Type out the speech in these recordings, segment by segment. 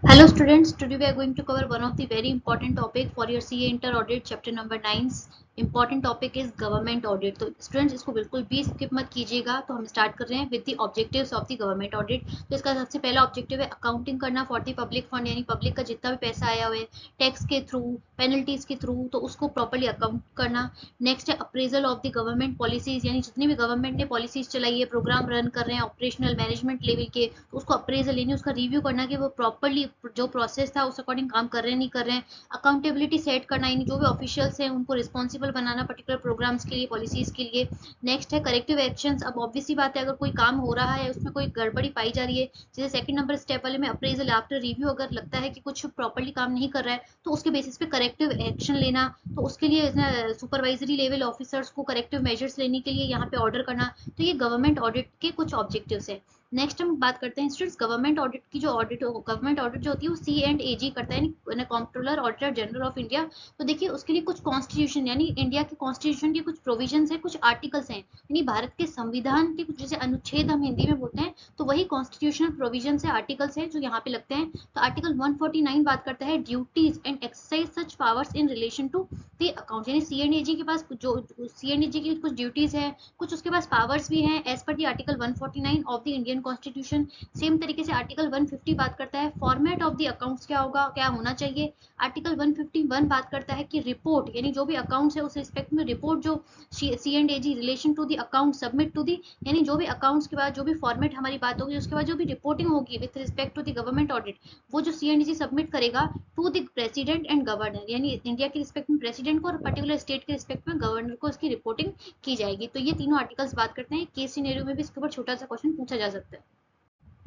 Hello students, today we are going to cover one of the very important topic for your CA Inter Audit chapter number 9. Important topic is government audit. तो students इसको बिल्कुल भी skip मत कीजिएगा। तो हम start कर रहे हैं with the objectives of the government audit. तो इसका सबसे पहला ऑब्जेक्टिव है अकाउंटिंग करना फॉर द पब्लिक फंड, यानी पब्लिक का जितना भी पैसा आया हुआ है टैक्स के थ्रू, पेनल्टीज के थ्रू, तो उसको प्रॉपर्ली अकाउंट करना। नेक्स्ट है appraisal of the government policies, यानी जितनी भी गवर्नमेंट ने पॉलिसीज चलाई है, प्रोग्राम रन कर रहे हैं ऑपरेशनल मैनेजमेंट लेवल के, तो उसको अप्रेजल यानी उसका रिव्यू करना कि वो प्रॉपर्ली जो प्रोसेस था उस अकॉर्डिंग काम कर रहे हैं नहीं कर रहे हैं। अकाउंटेबिलिटी सेट करना, यानी जो भी ऑफिशियल्स हैं उनको रिस्पॉन्सिबल बनाना पर्टिकुलर प्रोग्राम्स के लिए, पॉलिसीज के लिए। नेक्स्ट है करेक्टिव एक्शंस। अब ऑब्वियसली बात है, अगर कोई काम हो रहा है उसमें कोई गड़बड़ी पाई जा रही है, जैसे सेकंड नंबर स्टेप वाले में अप्रेजल आफ्टर रिव्यू, अगर लगता है कि कुछ प्रॉपर्ली काम नहीं कर रहा है तो उसके बेसिस पे करेक्टिव एक्शन लेना। तो उसके लिए सुपरवाइजरी लेवल ऑफिसर्स को करेक्टिव मेजर्स लेने के लिए यहाँ पे ऑर्डर करना। तो ये गवर्नमेंट ऑडिट के कुछ ऑब्जेक्टिव्स है। नेक्स्ट हम बात करते हैं स्टूडेंट्स गवर्नमेंट ऑडिट की। जो गवर्नमेंट ऑडिट जो होती है वो C&AG करता है, यानी controller auditor general of India. तो देखिए उसके लिए कुछ कॉन्स्टिट्यूशन, यानी इंडिया के कॉन्स्टिट्यूशन के कुछ प्रोविजंस है, कुछ आर्टिकल्स हैं, यानी भारत के संविधान के कुछ, जैसे अनुच्छेद हम हिंदी में बोलते हैं, तो वही कॉन्स्टिट्यूशनल प्रोविजन है, आर्टिकल्स है जो यहाँ पे लगते हैं। तो आर्टिकल 149 बात करता है duties and exercise such powers in relation to the account, यानी C&AG के पास जो C&AG की कुछ ड्यूटीज है, कुछ उसके पास पावर्स भी हैं एज पर the article 149 of the Indian constitution. Same तरीके से आर्टिकल 150 बात करता है फॉर्मेट ऑफ द अकाउंट्स क्या होगा, क्या होना चाहिए। आर्टिकल 151 बात करता है कि रिपोर्ट, यानी जो भी अकाउंट्स है उस रिस्पेक्ट में रिपोर्ट जो C&AG relation to the account submit to the, यानी जो भी अकाउंट्स के बाद जो भी फॉर्मेट हमारी बात होगी उसके बाद जो भी रिपोर्टिंग होगी with respect to the government audit, वो जो C&AG सबमिट करेगा to the president and governor, यानी इंडिया के रिस्पेक्ट में प्रेसिडेंट को और पर्टिकुलर स्टेट के रिस्पेक्ट में गवर्नर को उसकी रिपोर्टिंग की जाएगी। तो ये तीनों आर्टिकल्स बात करते हैं। केस सिनेरियो में भी इसके ऊपर छोटा सा क्वेश्चन पूछा जा सकता है।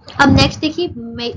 अब नेक्स्ट देखिए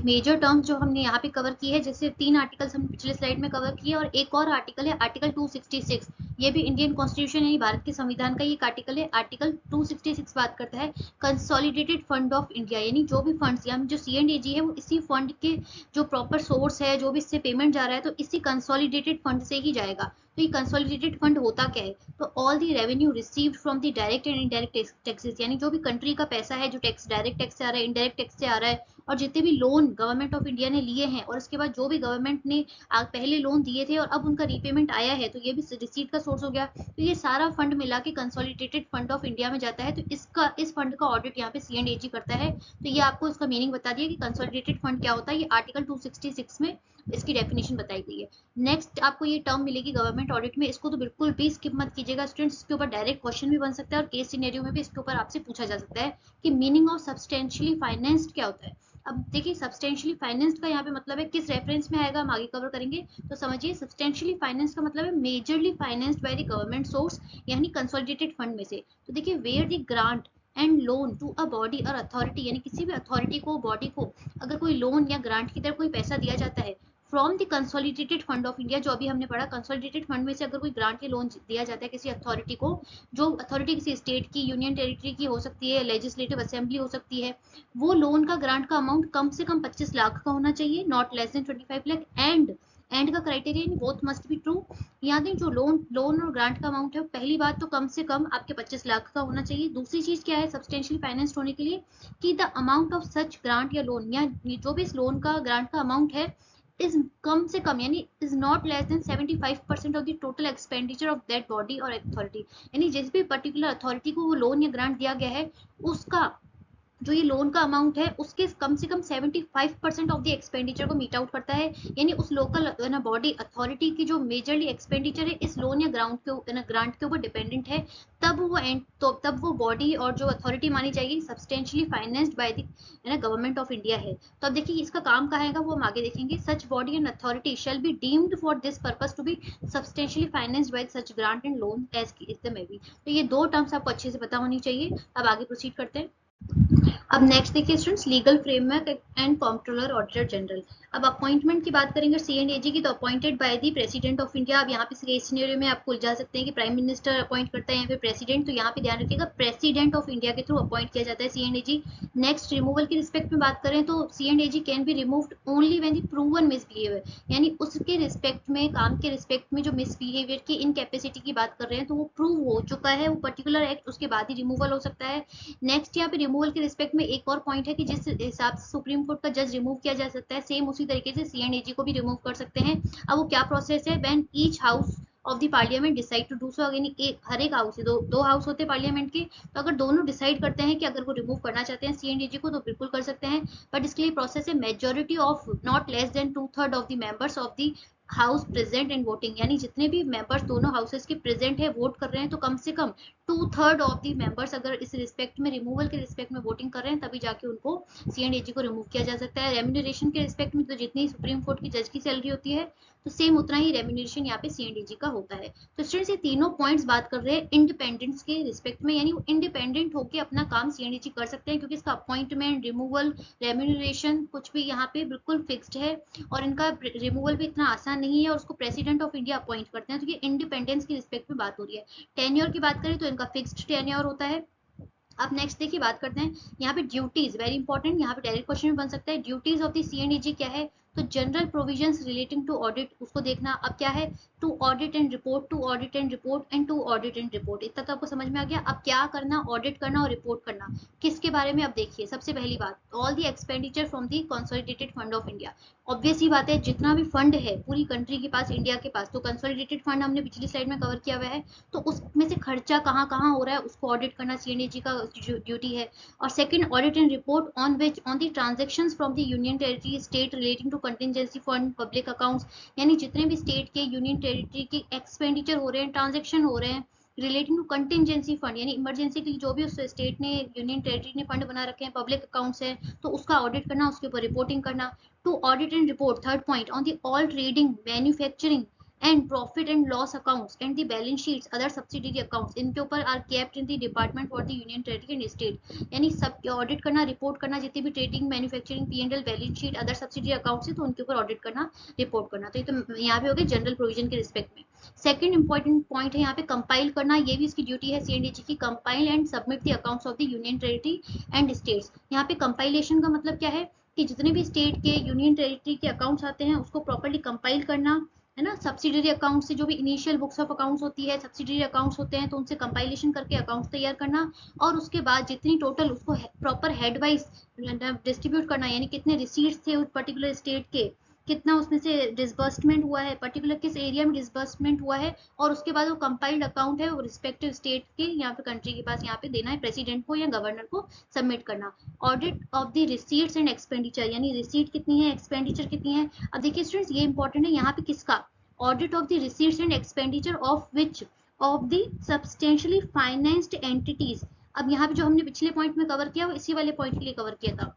मेजर टर्म्स जो हमने यहाँ पे कवर की है, जैसे 3 आर्टिकल्स हम पिछले स्लाइड में कवर किए और एक और आर्टिकल है आर्टिकल 266। ये भी इंडियन कॉन्स्टिट्यूशन यानी भारत के संविधान का ये एक आर्टिकल है। आर्टिकल 266 बात करता है कंसोलिडेटेड फंड ऑफ इंडिया, यानी जो भी फंड्स या जो C&AG है वो इसी फंड के जो प्रॉपर सोर्स है, जो भी इससे पेमेंट जा रहा है तो इसी कंसोलिडेटेड फंड से ही जाएगा। तो ये कंसोलिडेटेड फंड होता क्या है, तो all the revenue received from the direct and indirect taxes, यानी जो भी कंट्री का पैसा है जो टैक्स डायरेक्ट टैक्स से आ रहा है, इनडायरेक्ट टैक्स से आ रहा है, और जितने भी लोन गवर्नमेंट ऑफ इंडिया ने लिए हैं और इसके बाद जो भी गवर्नमेंट ने पहले लोन दिए थे और अब उनका रीपेमेंट आया है तो ये भी रिसीट का सोर्स हो गया। तो ये सारा फंड मिला के कंसोलिडेटेड फंड ऑफ इंडिया में जाता है। तो इस फंड का ऑडिट यहाँ पे C&AG करता है। तो ये आपको इसका मीनिंग बता दिया कि कंसोलिडेटेड फंड क्या होता है, ये आर्टिकल 266 में इसकी डेफिनेशन बताई गई है। नेक्स्ट आपको ये टर्म मिलेगी गवर्नमेंट ऑडिट में, इसको तो बिल्कुल भी स्किप मत कीजिएगा स्टूडेंट्स। इसके ऊपर डायरेक्ट क्वेश्चन भी बन सकता है और केस सिनेरियो में भी इसके ऊपर आपसे पूछा जा सकता है कि मीनिंग ऑफ सब्सटेंशियली फाइनेंस्ड क्या होता है। अब देखिए सब्सटेंशियली फाइनेंस्ड का यहाँ पे मतलब है किस रेफरेंस में आएगा, हम आगे कवर करेंगे। तो समझिए सब्सटेंशियली फाइनेंस का मतलब है majorly financed by the government source, यानी कंसोलिडेटेड फंड में से। तो देखिए where the grant and loan to a body और अथॉरिटी, यानी किसी भी अथॉरिटी को, बॉडी को अगर कोई लोन या ग्रांट की तरह कोई पैसा दिया जाता है from the consolidated fund of India, जो अभी हमने पढ़ा कंसोलिडेटेड फंड में से अगर कोई ग्रांट या लोन दिया जाता है किसी अथॉरिटी को, जो अथॉरिटी किसी स्टेट की, यूनियन टेरिटरी की हो सकती है, लेजिस्लेटिव असेंबली हो सकती है, वो लोन का ग्रांट का अमाउंट कम से कम 25 लाख का होना चाहिए, not less than 25 lakh. And का criteria both must be true. यहाँ दें जो लोन और ग्रांट का अमाउंट है, पहली बात तो कम से कम आपके 25 लाख का होना चाहिए। दूसरी चीज क्या है सब्सटेंशियली फाइनेंस्ड होने के लिए, कि the amount of such grant या लोन, या जो भी इस लोन का ग्रांट का अमाउंट है इज कम से कम, यानी is not less then 75% of the total expenditure of that body और अथॉरिटी, यानी जिस भी पर्टिकुलर अथॉरिटी को वो लोन या ग्रांट दिया गया है उसका जो ये लोन का अमाउंट है उसके कम से कम 75% ऑफ द एक्सपेंडिचर को मीट आउट करता है, यानी उस लोकल बॉडी अथॉरिटी की जो मेजरली एक्सपेंडिचर है इस लोन या ग्रांट के ऊपर डिपेंडेंट है, तब वो बॉडी और जो अथॉरिटी मानी जाएगी substantially financed by the government of India है। तो अब देखिए इसका काम कहाँ आएगा वो हम आगे देखेंगे। Such body and authority shall be deemed for this purpose to be substantially financed by such grant and loan as is the may be. तो ये दो टर्म्स आपको अच्छे से पता होनी चाहिए। अब आगे प्रोसीड करते हैं। अब नेक्स्ट देखिए students legal framework and controller auditor general. अब अपॉइंटमेंट की बात करेंगे C&AG की, तो appointed by the president of India. अब यहाँ पे सिनेरियो में आपको उलझा सकते हैं कि प्राइम मिनिस्टर अपॉइंट करता है या फिर प्रेसिडेंट, तो यहाँ पे ध्यान रखिएगा प्रेसिडेंट ऑफ इंडिया के थ्रू अपॉइंट किया जाता है C&AG। नेक्स्ट रिमूवल की रिस्पेक्ट में बात करें तो C&AG can be removed only when the proven misbehaviour, यानी उसके रिस्पेक्ट में, काम के रिस्पेक्ट में जो मिसबिहेवियर की इनकैपेसिटी की बात कर रहे हैं तो वो प्रूव हो चुका है वो पर्टिकुलर एक्ट, उसके बाद ही रिमूवल हो सकता है। नेक्स्ट यहाँ पे रिमूवल के रिस्पेक्ट में एक और पॉइंट है कि जिस हिसाब से सुप्रीम कोर्ट का जज रिमूव किया जा सकता है, सेम उसी तरीके से CNAG को भी रिमूव कर सकते हैं। अब वो क्या प्रोसेस है, when each house of the parliament decide to do so, यानी हर एक हाउस से दो हाउस होते हैं पार्लियामेंट के, तो अगर दोनों डिसाइड करते हैं कि अगर वो रिमूव करना चाहते हैं CNAG को तो बिल्कुल कर सकते हैं। बट इसके लिए प्रोसेस है majority of not less then 2/3 of the members of the house present and voting, यानी जितने भी मेंबर्स दोनों हाउसेस के प्रेजेंट है, वोट कर रहे हैं, तो कम से कम 2/3 ऑफ द मेंबर्स अगर इस रिस्पेक्ट में, रिमूवल के रिस्पेक्ट में वोटिंग कर रहे हैं, तभी जाके उनको CNAG को रिमूव किया जा सकता है। रेम्यूनरेशन के रिस्पेक्ट में तो जितनी सुप्रीम कोर्ट की जज की सैलरी होती है, तो सेम उतना ही रेम्यूनरेशन यहाँ पे CNAG का होता है। तो स्टूडेंट्स ये तीनों पॉइंट्स बात कर रहे हैं इंडिपेंडेंस के रिस्पेक्ट में, यानी वो इंडिपेंडेंट होकर अपना काम CNAG कर सकते हैं, क्योंकि इसका अपॉइंटमेंट, रिमूवल, रेम्यूनरेशन कुछ भी यहाँ पे बिल्कुल फिक्स्ड है, और इनका रिमूवल भी इतना आसान नहीं है, और उसको प्रेसिडेंट ऑफ इंडिया अपॉइंट करते हैं। तो ये इंडिपेंडेंस की रिस्पेक्ट में बात हो रही है। टेन्योर की बात करें तो इनका फिक्स्ड टेन्योर होता है। अब नेक्स्ट देखिए बात करते हैं यहाँ पे ड्यूटीज, वेरी इंपॉर्टेंट, यहाँ पे डायरेक्ट क्वेश्चन बन सकता है। ड्यूटीज ऑफ द CNAG क्या है, तो general provisions relating to audit, उसको देखना। अब क्या है, to audit and report, to audit and report and to audit and report, इतना तो आपको समझ में आ गया। अब क्या करना, ऑडिट करना और रिपोर्ट करना, किसके बारे में। अब देखिए सबसे पहली बात, all the expenditure from the consolidated fund of India. Obvious ही बात है, जितना भी फंड है पूरी कंट्री के पास, इंडिया के पास, तो कंसोलिडेटेड फंड हमने पिछली स्लाइड में कवर किया हुआ है, तो उसमें से खर्चा कहाँ कहाँ हो रहा है उसको ऑडिट करना CNAG का ड्यूटी है। और second, audit and report on which on the transactions from the union territory state relating to contingency fund public accounts, यानी जितने भी स्टेट के, यूनियन टेरिटरी के एक्सपेंडिचर हो रहे हैं, ट्रांजेक्शन हो रहे हैं रिलेटिंग टू कंटिजेंसी फंड, यानी इमरजेंसी के लिए जो भी उस स्टेट ने, यूनियन टेरिटरी ने फंड बना रखे हैं, पब्लिक अकाउंट्स है, तो उसका ऑडिट करना, उसके ऊपर रिपोर्टिंग करना। To audit and report, third point, on the all trading, manufacturing and profit and loss accounts and the balance sheets other subsidiary accounts, इनके ऊपर are kept in the department for the union territory and state, यानी सब audit करना, report करना, जितनी भी trading, manufacturing, P&L, balance sheet, other subsidiary accounts है, तो उनके ऊपर ऑडिट करना, रिपोर्ट करना। तो ये तो यहाँ पे हो गया जनरल प्रोविजन के रिस्पेक्ट में। सेकंड इंपॉर्टेंट पॉइंट है यहाँ पे कंपाइल करना, ये भी इसकी ड्यूटी है CNAG की, compile and submit the accounts of the union territory and states. यहाँ पे कंपाइलेशन का मतलब क्या है, कि जितने भी स्टेट के, यूनियन टेरिटरी के अकाउंट्स आते हैं, उसको प्रॉपर्ली कंपाइल करना, है ना। सब्सिडरी अकाउंट से जो भी इनिशियल बुक्स ऑफ अकाउंट्स होती है, सब्सिडरी अकाउंट्स होते हैं, तो उनसे कंपाइलेशन करके अकाउंट्स तैयार करना, और उसके बाद जितनी टोटल, उसको प्रॉपर हेड वाइज डिस्ट्रीब्यूट करना, यानी कितने रिसीट्स थे उस पर्टिकुलर स्टेट के, कितना उसमें से डिसबर्समेंट हुआ है, पर्टिकुलर किस एरिया में डिसबर्समेंट हुआ है, और उसके बाद वो कंपाइल्ड अकाउंट है वो रिस्पेक्टिव स्टेट के, यहाँ पे कंट्री के पास यहाँ पे देना है, प्रेसिडेंट को या गवर्नर को सबमिट करना। Audit of the receipts and expenditure, यानी रिसीट कितनी है, एक्सपेंडिचर कितनी है। अब देखिए स्टूडेंट्स ये इंपॉर्टेंट है यहाँ पे किसका, audit of the receipts and expenditure of which of the substantially financed entities. अब यहाँ पे जो हमने पिछले पॉइंट में कवर किया वो इसी वाले पॉइंट के लिए कवर किया था।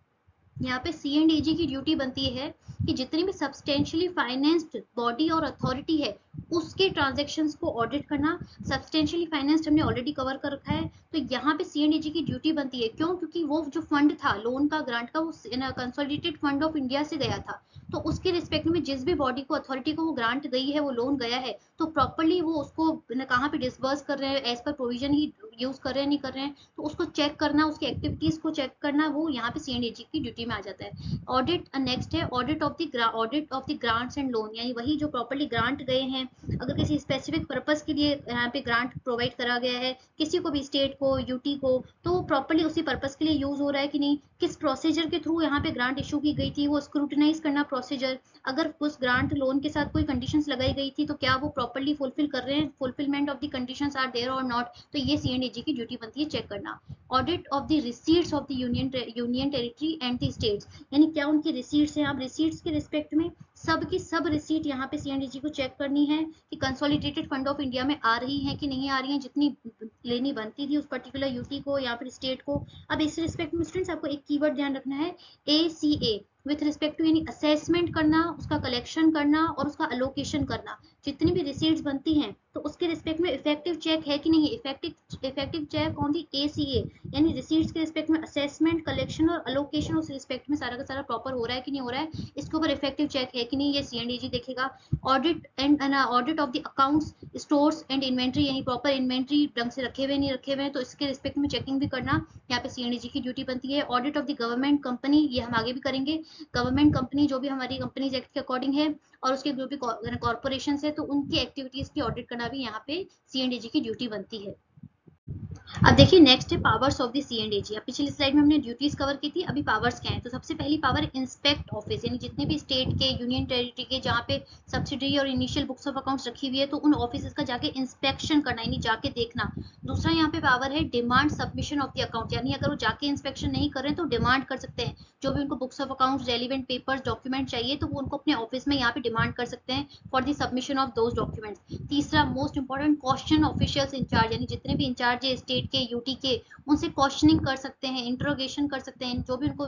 यहाँ पे CNAG की ड्यूटी बनती है कि जितनी भी सब्सटेंशियली फाइनेंस्ड बॉडी और अथॉरिटी है, उसके ट्रांजैक्शंस को ऑडिट करना। सब्सटेंशियली फाइनेंस्ड हमने ऑलरेडी कवर कर रखा है, तो यहाँ पे CNAG की ड्यूटी बनती है। क्यों, क्योंकि वो जो फंड था लोन का, ग्रांट का, वो कंसोलिडेटेड फंड ऑफ इंडिया से गया था, तो उसके रिस्पेक्ट में जिस भी बॉडी को, अथॉरिटी को वो ग्रांट गई है, वो लोन गया है, तो प्रॉपरली वो उसको कहाँ पे डिसबर्स कर रहे हैं, एज पर प्रोविजन ही यूज कर रहे हैं, नहीं कर रहे हैं, तो उसको चेक करना, उसकी एक्टिविटीज को चेक करना, वो यहाँ पे CNAG की ड्यूटी में आ जाता है। ऑडिट नेक्स्ट है audit of the grants and loan, यानी वही जो प्रॉपर्ली ग्रांट गए हैं, अगर किसी स्पेसिफिक पर्पस के लिए यहाँ पे ग्रांट प्रोवाइड करा गया है किसी को भी, स्टेट को, यूटी को, तो वो प्रॉपर्ली उसी पर्पस के लिए यूज हो रहा है कि नहीं, किस प्रोसीजर के थ्रू यहाँ पे ग्रांट इशू की गई थी, वो स्क्रूटनाइज करना प्रोसीजर, अगर उस ग्रांट लोन के साथ कोई कंडीशंस लगाई गई थी तो क्या वो प्रॉपर्ली फुलफिल कर रहे हैं, fulfilment of the conditions are there or not, तो ये CNAG की ड्यूटी बनती है चेक करना। Audit of the receipts of the union territory and the states, यानी क्या उनकी रिसीट्स हैं, आप रिसीट्स के रिस्पेक्ट में सब की सब रिसीट यहाँ पे CNAG को चेक करनी है कि कंसोलिडेटेड फंड ऑफ इंडिया में आ रही है कि नहीं आ रही है, जितनी लेनी बनती थी उस पर्टिकुलर यूटी को या फिर स्टेट को। अब इस रिस्पेक्ट में स्टूडेंट्स आपको एक कीवर्ड ध्यान रखना है, ACA, विथ रिस्पेक्ट टू, यानी असेसमेंट करना, उसका कलेक्शन करना और उसका अलोकेशन करना। जितनी भी रिसीट्स बनती हैं तो उसके रिस्पेक्ट में इफेक्टिव चेक है कि नहीं, effective check on the ACA, यानी रिसीट्स के रिस्पेक्ट में असेसमेंट, कलेक्शन और अलोकेशन उस रिस्पेक्ट में सारा का सारा प्रॉपर हो रहा है कि नहीं हो रहा है, इसके ऊपर इफेक्टिव चेक है कि नहीं, ये CNAG देखेगा। Audit of the accounts, stores and inventory, यानी प्रॉपर इन्वेंट्री ढंग से रखे हुए नहीं रखे हुए, तो इसके रिस्पेक्ट में चेकिंग भी करना यहाँ पे CNAG की ड्यूटी बनती है। Audit of the government company, ये हम आगे भी करेंगे, गवर्नमेंट कंपनी जो भी हमारी कंपनीज एक्ट के अकॉर्डिंग है, और उसके जो भी कॉर्पोरेशन है, तो उनकी एक्टिविटीज की ऑडिट करना भी यहाँ पे CNAG की ड्यूटी बनती है। अब देखिए नेक्स्ट है पावर्स ऑफ द सीएनडीजी। अब पिछली स्लाइड में हमने ड्यूटीज कवर की थी, अभी पावर्स क्या है। तो सबसे पहली पावर इंस्पेक्ट ऑफिस, यानी जितने भी स्टेट के, यूनियन टेरिटरी के जहाँ पे सब्सिडरी और इनिशियल बुक्स ऑफ अकाउंट्स रखी हुई है, तो उन ऑफिस का जाके इंस्पेक्शन करना, यानी जाके देखना। दूसरा यहाँ पे पावर है demand submission of the account, यानी अगर वो जाके इंस्पेक्शन नहीं कर रहे तो डिमांड कर सकते हैं, जो भी उनको books of accounts, relevant papers, document चाहिए, तो वो उनको अपने ऑफिस में यहाँ पे डिमांड कर सकते हैं for the submission of those documents. तीसरा most important, question officials incharge, यानी जितने भी इंचार्ज है स्टेट के, यूटी के, उनसे क्वेश्चनिंग कर सकते हैं, इंट्रोगेशन कर सकते हैं, जो भी उनको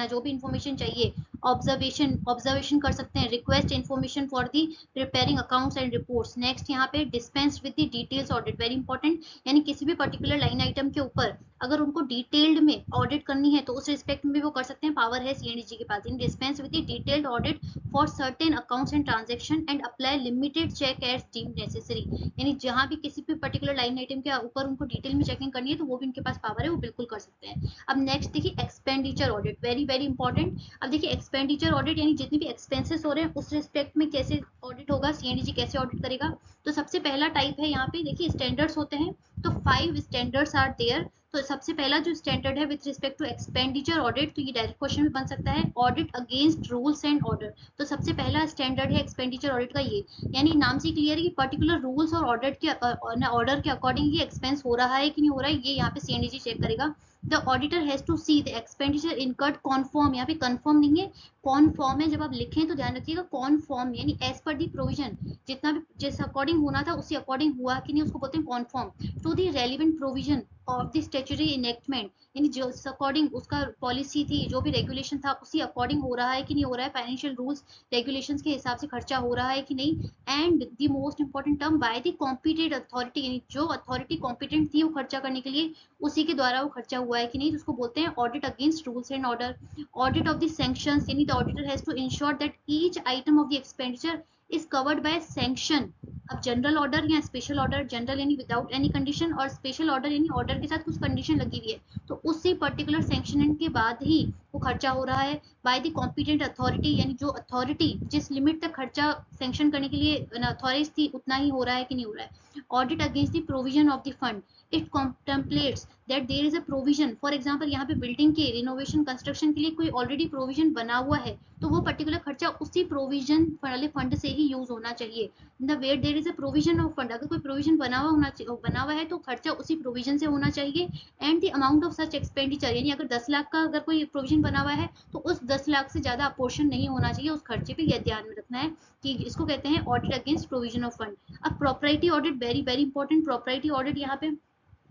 जो भी इंफॉर्मेशन चाहिए, ऑब्जर्वेशन कर सकते हैं, request information for the preparing accounts and reports. Next यहाँ पे dispense with the details audit, very important, यानी किसी भी पर्टिकुलर लाइन आइटम के ऊपर अगर उनको डिटेल्ड में ऑडिट करनी है तो उस रिस्पेक्ट में भी वो कर सकते हैं, पावर है सीएनडीजी के पास। Dispense with the detailed audit for certain accounts and transaction and apply limited check as deemed necessary, यानी जहां भी किसी भी पर्टिकुलर लाइन आइटम के ऊपर उनको डिटेल में चेकिंग करनी है तो वो भी उनके पास पावर है, वो बिल्कुल कर सकते हैं। अब नेक्स्ट देखिए expenditure audit, very very important. अब देखिए एक्सपेंडिचर ऑडिट यानी जितने भी एक्सपेंसेस हो रहे हैं उस रिस्पेक्ट में कैसे ऑडिट होगा, सीएनडीजी कैसे ऑडिट करेगा। तो सबसे पहला टाइप है यहाँ पे देखिए स्टैंडर्ड्स होते हैं, तो 5 स्टैंडर्ड्स आर देयर। तो सबसे पहला जो स्टैंडर्ड है with respect to expenditure audit, तो ये डायरेक्ट क्वेश्चन भी बन सकता है, audit against rules and order. तो सबसे पहला स्टैंडर्ड है एक्सपेंडिचर ऑडिट का ये, यानी नाम से क्लियर है कि पर्टिकुलर रूल्स और ऑर्डर के अकॉर्डिंग ये एक्सपेंस हो रहा है कि नहीं हो रहा है, ये यहाँ पे सीएनडीजी चेक करेगा। The auditor has to see the expenditure incurred conform, यहाँ पे कन्फर्म नहीं है, कॉन्फॉर्म है। जब आप लिखें तो ध्यान रखिएगा कॉन्फॉर्म, यानी एज पर दी प्रोविजन, जितना भी जिस अकॉर्डिंग होना था उसी अकॉर्डिंग हुआ कि नहीं, उसको बोलते हैं conform. To the relevant provision of the statutory enactment, यानी जो अकॉर्डिंग उसका पॉलिसी थी, जो भी रेगुलेशन था उसी अकॉर्डिंग हो रहा है कि नहीं हो रहा है, फाइनेंशियल रूल्स रेगुलेशंस के हिसाब से खर्चा हो रहा है कि नहीं। And the most important term by the competent authority, यानी जो अथॉरिटी कॉम्पिटेंट थी वो खर्चा करने के लिए, उसी के द्वारा वो खर्चा हुआ है कि नहीं, तो उसको बोलते हैं audit against rules and order. Audit of the sanctions, यानी the auditor has to ensure that each item of the expenditure is covered by sanction. अब जनरल ऑर्डर या स्पेशल ऑर्डर, जनरल यानी विदाउट एनी कंडीशन, और special order यानी order के साथ कुछ condition लगी हुई है, तो उसी पर्टिकुलर सैंक्शनिंग के बाद ही वो खर्चा हो रहा है बाय द कॉम्पिटेंट अथॉरिटी, यानी जो अथॉरिटी जिस लिमिट तक खर्चा सैंक्शन करने के लिए अथॉराइज थी उतना ही हो रहा है कि नहीं हो रहा है। Audit against the provision of the fund, it contemplates that there is a provision, for example यहाँ पे बिल्डिंग के रिनोवेशन कंस्ट्रक्शन के लिए कोई ऑलरेडी प्रोविजन बना हुआ है, तो वो पर्टिकुलर खर्चा उसी प्रोविजन वाले फंड से ही यूज होना चाहिए। The where there is a provision of fund, अगर कोई प्रोविजन बना हुआ है तो खर्चा उसी प्रोविजन से होना चाहिए। And the amount of such expenditure, यानी अगर 10 लाख का अगर कोई प्रोविजन बना हुआ है तो उस 10 लाख से ज्यादा अपोर्शन नहीं होना चाहिए उस खर्चे पे, यह ध्यान में रखना है कि इसको कहते हैं audit against provision of fund. अब property audit, very very important, property audit यहाँ पे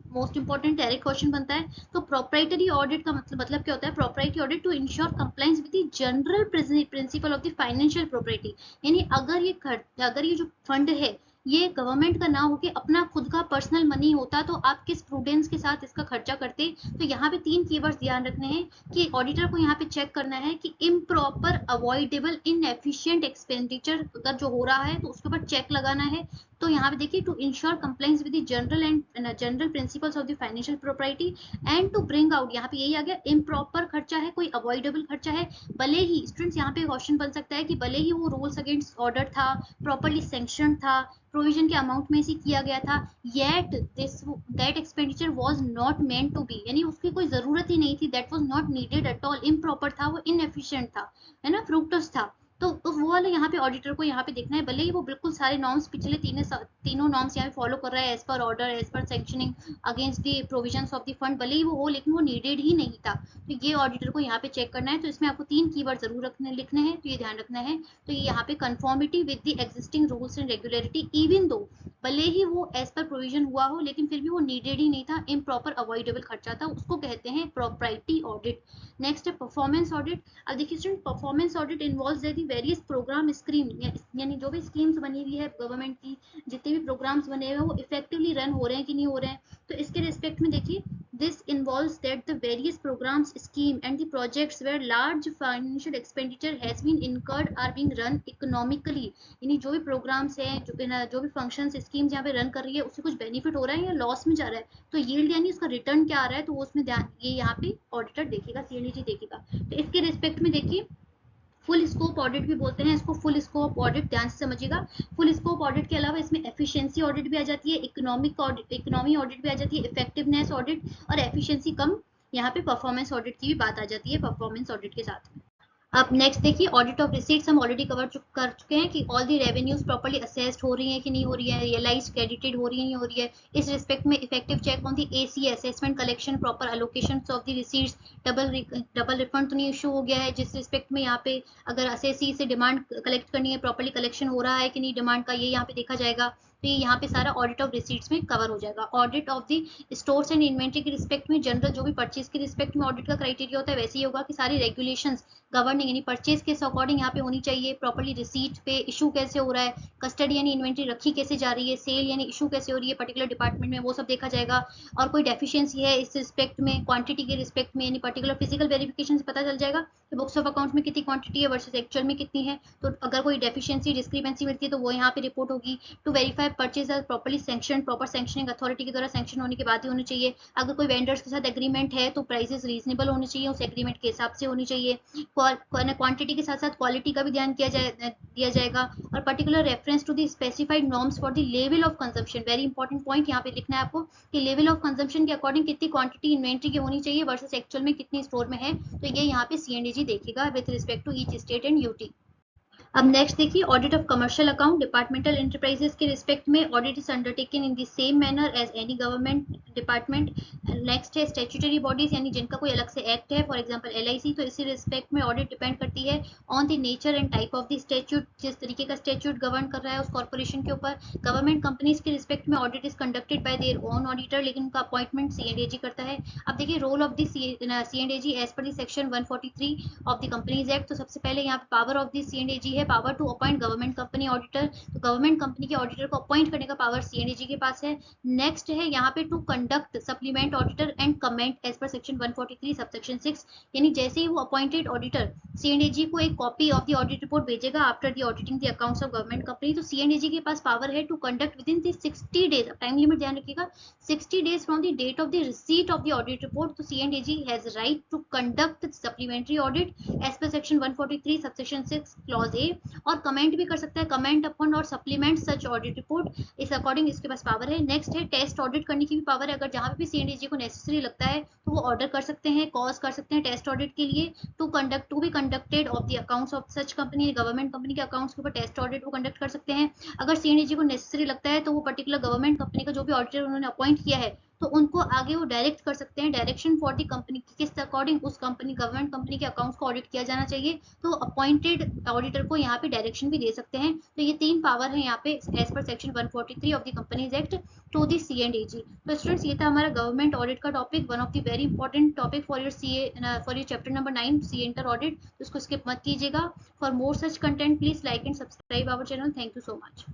मोस्ट इंपॉर्टेंट डायरेक्ट क्वेश्चन बनता है। तो प्रोप्राइटरी ऑडिट का मतलब क्या होता है, proprietary audit to ensure compliance with the general principle of the financial propriety, यानी अगर ये जो फंड है ये गवर्नमेंट का ना होके अपना खुद का पर्सनल मनी होता तो आप किस प्रूडेंस के साथ इसका खर्चा करते। तो यहाँ पे 3 कीवर्ड्स ध्यान रखने हैं कि ऑडिटर को यहाँ पे चेक करना है कि इम्प्रॉपर, अवॉइडेबल, इनएफिशिएंट एक्सपेंडिचर अगर जो हो रहा है तो उसके ऊपर चेक लगाना है। तो यहाँ पे देखिए to ensure compliance with the general principles of the financial property and to bring out, यहाँ पे यही आ गया, इम्प्रॉपर खर्चा है, कोई अवॉइडेबल खर्चा है, भले ही स्टूडेंट्स यहाँ पे क्वेश्चन बन सकता है कि भले ही वो रूल्स अगेंस्ट ऑर्डर था, प्रॉपरली सैंक्शन था, प्रोविजन के अमाउंट में से किया गया था, yet that expenditure was not meant to be, यानी उसकी कोई जरूरत ही नहीं थी, that was not needed at all, improper था, वो इनएफिशिएंट था, है ना, फ्रूक्टस था। तो वो वाला यहाँ पे ऑडिटर को यहाँ पे देखना है, भले ही वो बिल्कुल सारे नॉर्म्स पिछले तीनों नॉर्म्स यहाँ पे फॉलो कर रहा है, as per order, as per sanctioning, against the provisions of the fund, भले ही वो हो लेकिन वो नीडेड ही नहीं था, तो ये ऑडिटर को यहाँ पे चेक करना है। तो इसमें आपको 3 कीवर्ड जरूर लिखने हैं, तो ये ध्यान रखना है। तो ये यहाँ पे conformity with the existing rules and regularity, even though भले ही वो एज पर प्रोविजन हुआ हो लेकिन फिर भी वो नीडेड ही नहीं था, इम्प्रॉपर अवॉइडेबल खर्चा था, उसको कहते हैं प्रॉपर्टी ऑडिट। नेक्स्ट है परफॉर्मेंस ऑडिट। अब देखिए student, performance audit involves the various programme scheme, यानी जो भी स्कीम्स बनी हुई है गवर्नमेंट की, जितने भी प्रोग्राम्स बने हुए हैं वो इफेक्टिवली रन हो रहे हैं कि नहीं हो रहे हैं। तो इसके रिस्पेक्ट में देखिए, this involves that the various programs, scheme and the projects where large financial expenditure has been incurred are being run economically, यानी जो भी प्रोग्राम्स हैं, जो भी फंक्शंस, स्कीम्स यहाँ पे रन कर रही है उससे कुछ बेनिफिट हो रहा है या लॉस में जा रहा है, तो यील्ड यानी उसका रिटर्न क्या आ रहा है, तो वो उसमें ध्यान, ये यहाँ पे ऑडिटर देखेगा, सीएनडीजी देखेगा। तो इसके रिस्पेक्ट में देखिए फुल स्कोप ऑडिट भी बोलते हैं इसको, फुल स्कोप ऑडिट ध्यान से समझिएगा। फुल स्कोप ऑडिट के अलावा इसमें एफिशिएंसी ऑडिट भी आ जाती है, इकोनॉमी ऑडिट भी आ जाती है, इफेक्टिवनेस ऑडिट और एफिशिएंसी कम यहाँ पे परफॉर्मेंस ऑडिट की भी बात आ जाती है परफॉर्मेंस ऑडिट के साथ में। अब नेक्स्ट देखिए ऑडिट ऑफ रिसीट्स हम ऑलरेडी कर चुके हैं कि all the revenues properly assessed हो रही है कि नहीं हो रही है, रियलाइज क्रेडिटेड हो रही है नहीं हो रही है। इस रिस्पेक्ट में effective check on the AC assessment collection proper allocation of the receipts, double refund तो नहीं इशू हो गया है। जिस रिस्पेक्ट में यहाँ पे अगर असेसी से डिमांड कलेक्ट करनी है प्रॉपर्ली कलेक्शन हो रहा है कि नहीं डिमांड का, ये यहाँ पे देखा जाएगा। तो ये यहाँ पे सारा ऑडिट ऑफ रिसीट्स में कवर हो जाएगा। Audit of the stores and inventory के रिस्पेक्ट में जनरल जो भी परचेज के रिस्पेक्ट में ऑडिट का क्राइटेरिया होता है वैसे ही होगा कि सारी रेगुलेशंस गवर्निंग यानी परचेज के अकॉर्डिंग यहाँ पे होनी चाहिए। प्रॉपर्ली रिसीट पे इशू कैसे हो रहा है, कस्टडी यानी इन्वेंट्री रखी कैसे जा रही है, सेल यानी इशू कैसे हो रही है पर्टिकुलर डिपार्टमेंट में, वो सब देखा जाएगा। और कोई डेफिशिएंसी है इस रिस्पेक्ट में क्वांटिटी के रिस्पेक्ट में यानी पर्टिकुलर फिजिकल वेरिफिकेशन से पता चल जाएगा कि बुक्स ऑफ अकाउंट में कितनी क्वांटिटी है वर्सेस एक्चुअल में कितनी है। तो अगर कोई डेफिशिएंसी डिस्क्रिपेंसी मिलती है तो वो यहाँ पे रिपोर्ट होगी। To verify purchase properly sanction, proper sanctioning authority के द्वारा सैंक्शन होने के बाद ही होनी चाहिए। अगर कोई वेंडर्स के साथ एग्रीमेंट है तो प्राइसेस रीजनेबल होने चाहिए, उस एग्रीमेंट के हिसाब से होनी चाहिए। क्वांटिटी के साथ साथ क्वालिटी का भी ध्यान दिया जाएगा। और particular reference to the specified norms for the level of consumption, very important point यहाँ पे लिखना है आपको कि लेवल ऑफ कंजम्पशन के अकॉर्डिंग कितनी क्वांटिटी इन्वेंट्री की होनी चाहिए वर्सेस एक्चुअल में कितनी स्टोर में है। तो ये यहाँ पे सीएनडीजी देखेगा with respect to each state and UT. अब नेक्स्ट देखिए audit of commercial account departmental enterprises के रिस्पेक्ट में audit is undertaken in the same manner as any government department. Next है स्टैट्यूटरी बॉडीज यानी जिनका कोई अलग से एक्ट है, फॉर एग्जांपल एलआईसी, तो इसी रिस्पेक्ट में ऑडिट डिपेंड करती है on the nature and type of the statute, जिस तरीके का स्टैट्यूट गवर्न कर रहा है उस कॉर्पोरेशन के ऊपर। गवर्नमेंट कंपनीज के रिस्पेक्ट में audit is conducted by their own auditor, लेकिन उनका अपॉइंटमेंट सीएनडीएजी करता है। अब देखिए role of the C and AG as per the section 143 of the companies act. तो सबसे पहले यहाँ पे पावर ऑफ द सीएनडीएजी है power to appoint government company auditor, तो गवर्नमेंट कंपनी के ऑडिटर को अपॉइंट करने का पावर सीएनडीजी के पास है। नेक्स्ट है यहाँ पे to conduct supplement auditor and comment as per section 143 subsection 6, यानी जैसे ही वो अपॉइंटेड ऑडिटर सीएनडीजी को एक copy of the audit report भेजेगा after the auditing the accounts of government company, तो सीएनडीजी के पास पावर है to conduct within the 60 days, time limit ध्यान रखिएगा, 60 days from the date of the receipt of the audit report. तो C and AG has right to conduct supplementary audit as per section 143 subsection 6 clause A, और comment भी कर सकता है, comment upon और supplement सच audit report, इस अकॉर्डिंग इसके पास power है। नेक्स्ट है टेस्ट ऑडिट करने की भी पावर है, अगर जहां भी सीएनडीजी को नेसेसरी लगता है तो वो ऑर्डर कर सकते हैं, कॉज कर सकते हैं टेस्ट ऑडिट के लिए to be conducted of the accounts of such company, government company के अकाउंट्स के ऊपर टेस्ट ऑडिट वो कंडक्ट कर सकते हैं। अगर सीएनडीजी को नेसेसरी लगता है तो वो पर्टिकुलर गवर्नमेंट कंपनी का जो भी ऑडिटर उन्होंने अपॉइंट किया है तो उनको आगे वो डायरेक्ट कर सकते हैं, डायरेक्शन फॉर दी कंपनी किस अकॉर्डिंग उस कंपनी गवर्नमेंट कंपनी के अकाउंट्स को ऑडिट किया जाना चाहिए, तो अपॉइंटेड ऑडिटर को यहाँ पे डायरेक्शन भी दे सकते हैं। तो ये 3 पावर है यहाँ पे as per section 143 of the companies act to the C and AG. तो स्टूडेंट्स ये था हमारा गवर्नमेंट ऑडिट का topic, one of the very important topic for your for your chapter number 9 C inter audit, तो इसको स्किप मत कीजिएगा। For more such content please like and subscribe our channel. Thank you so much.